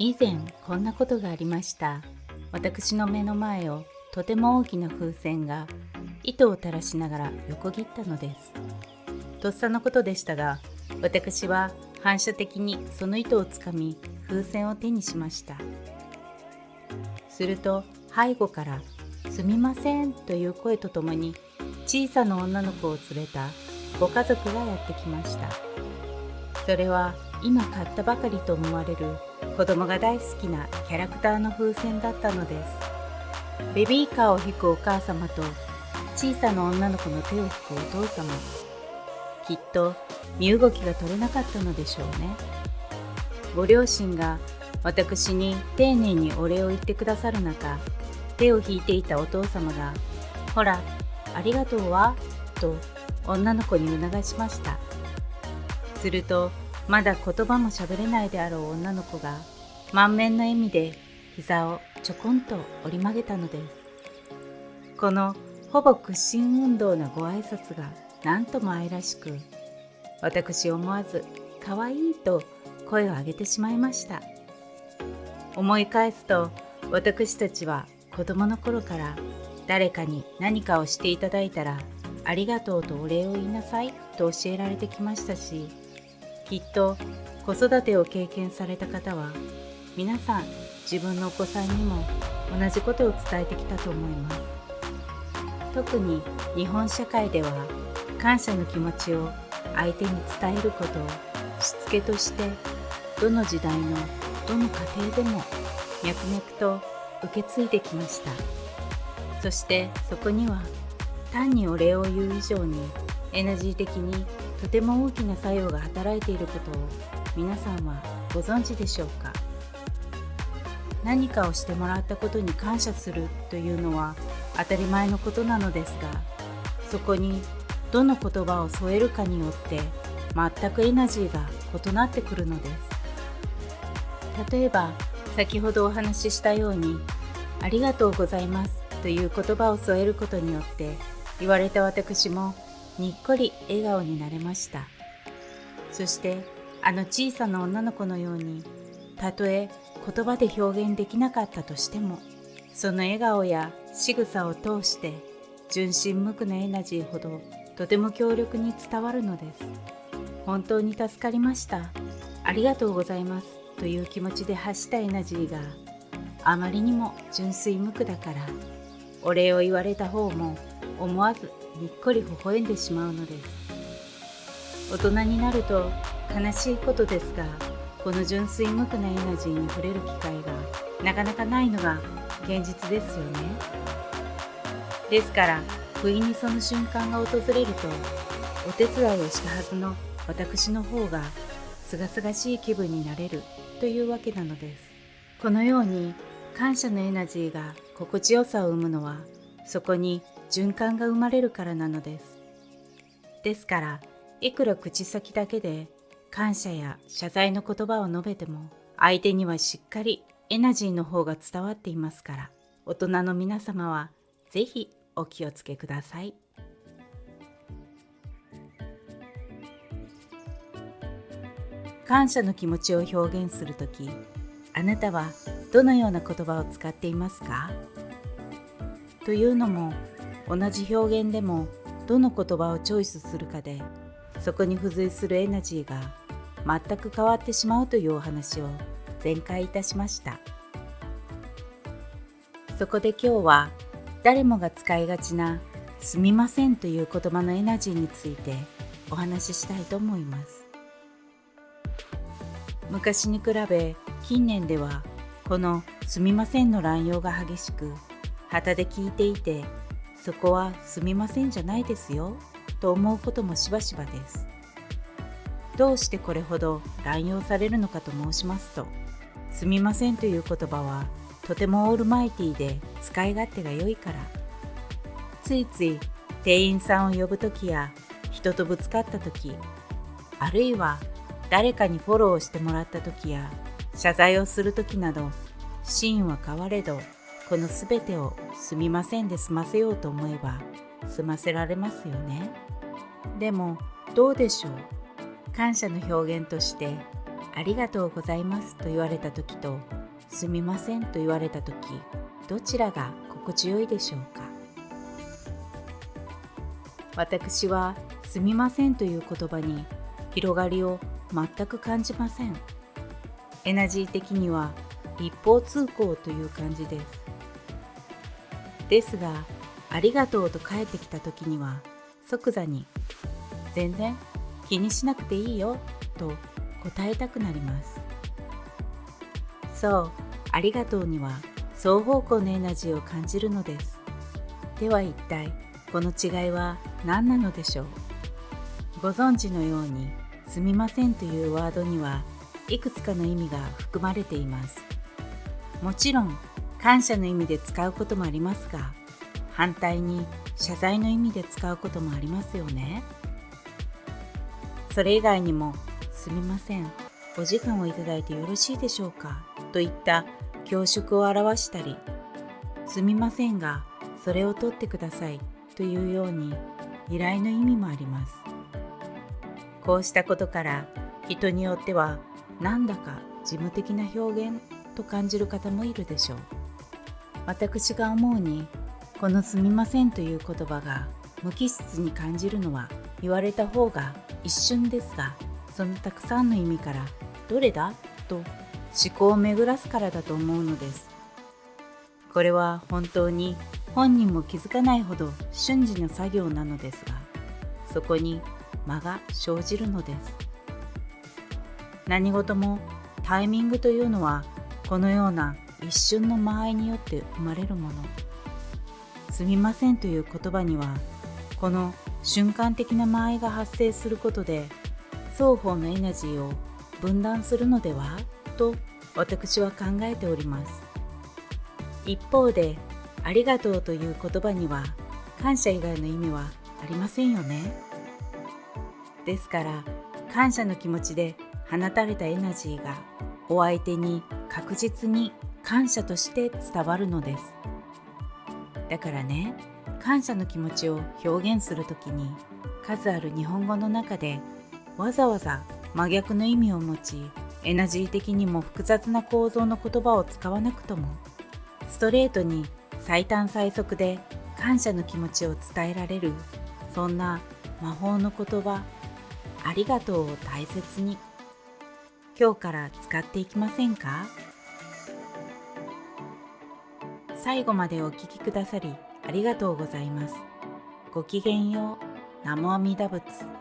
以前こんなことがありました。私の目の前をとても大きな風船が糸を垂らしながら横切ったのです。とっさのことでしたが、私は反射的にその糸をつかみ風船を手にしました。すると背後からすみませんという声とともに小さな女の子を連れたご家族がやってきました。それは今買ったばかりと思われる子供が大好きなキャラクターの風船だったのです。ベビーカーを引くお母様と小さな女の子の手を引くお父様、きっと身動きが取れなかったのでしょうね。ご両親が私に丁寧にお礼を言ってくださる中、手を引いていたお父様がほらありがとうわと女の子に促しました。するとまだ言葉も喋れないであろう女の子が満面の笑みで膝をちょこんと折り曲げたのです。このほぼ屈伸運動なご挨拶がなんとも愛らしく、私思わずかわいいと声を上げてしまいました。思い返すと、私たちは子供の頃から誰かに何かをしていただいたらありがとうとお礼を言いなさいと教えられてきましたし、きっと子育てを経験された方は皆さん自分のお子さんにも同じことを伝えてきたと思います。特に日本社会では感謝の気持ちを相手に伝えることをしつけとしてどの時代のどの家庭でも脈々と受け継いできました。そしてそこには単にお礼を言う以上にエナジー的にとても大きな作用が働いていることを皆さんはご存知でしょうか。何かをしてもらったことに感謝するというのは当たり前のことなのですが、そこにどの言葉を添えるかによって全くエナジーが異なってくるのです。例えば先ほどお話ししたようにありがとうございますという言葉を添えることによって言われた私もにっこり笑顔になれました。そしてあの小さな女の子のように、たとえ言葉で表現できなかったとしても、その笑顔や仕草を通して純真無垢なエナジーほどとても強力に伝わるのです。本当に助かりました、ありがとうございますという気持ちで発したエナジーがあまりにも純粋無垢だから、お礼を言われた方も思わずにっこり微笑んでしまうのです。大人になると悲しいことですが、この純粋無垢なエナジーに触れる機会がなかなかないのが現実ですよね。ですから不意にその瞬間が訪れると、お手伝いをしたはずの私の方がすがすがしい気分になれるというわけなのです。このように感謝のエナジーが心地よさを生むのは、そこに循環が生まれるからなのです。ですから、いくら口先だけで感謝や謝罪の言葉を述べても、相手にはしっかりエナジーの方が伝わっていますから、大人の皆様はぜひお気をつけください。感謝の気持ちを表現するとき、あなたはどのような言葉を使っていますか？というのも、同じ表現でもどの言葉をチョイスするかで、そこに付随するエナジーが全く変わってしまうというお話を前回いたしました。そこで今日は誰もが使いがちなすみませんという言葉のエナジーについてお話ししたいと思います。昔に比べ近年ではこのすみませんの乱用が激しく、旗で聞いていて、そこはすみませんじゃないですよと思うこともしばしばです。どうしてこれほど乱用されるのかと申しますと、すみませんという言葉はとてもオールマイティで使い勝手が良いから。ついつい店員さんを呼ぶときや人とぶつかったとき、あるいは誰かにフォローしてもらったときや謝罪をするときなど、シーンは変われどこのすべてをすみませんで済ませようと思えば済ませられますよね。でもどうでしょう、感謝の表現としてありがとうございますと言われたときと、すみませんと言われたとき、どちらが心地よいでしょうか。私はすみませんという言葉に広がりを全く感じません。エナジー的には一方通行という感じです。ですが、ありがとうと返ってきたときには即座に全然気にしなくていいよと答えたくなります。そう、ありがとうには双方向のエナジーを感じるのです。では一体この違いは何なのでしょう。ご存知のように、すみませんというワードにはいくつかの意味が含まれています。もちろん感謝の意味で使うこともありますが、反対に謝罪の意味で使うこともありますよね。それ以外にも、すみません、お時間をいただいてよろしいでしょうかといった恐縮を表したり、すみませんがそれを取ってくださいというように依頼の意味もあります。こうしたことから人によってはなんだか事務的な表現と感じる方もいるでしょう。私が思うに、このすみませんという言葉が無機質に感じるのは、言われた方が一瞬ですが、そのたくさんの意味からどれだと思考を巡らすからだと思うのです。これは本当に本人も気づかないほど瞬時の作業なのですが、そこに間が生じるのです。何事もタイミングというのは、このような一瞬の間合いによって生まれるもの。すみませんという言葉には、この瞬間的な間合いが発生することで、双方のエナジーを分断するのではと私は考えております。一方で、ありがとうという言葉には感謝以外の意味はありませんよね。ですから、感謝の気持ちで放たれたエナジーがお相手に確実に感謝として伝わるのです。だからね、感謝の気持ちを表現するときに、数ある日本語の中でわざわざ真逆の意味を持ち、エナジー的にも複雑な構造の言葉を使わなくとも、ストレートに最短最速で感謝の気持ちを伝えられる、そんな魔法の言葉、ありがとうを大切に、今日から使っていきませんか？最後までお聞きくださりありがとうございます。ごきげんよう。南無阿弥陀仏。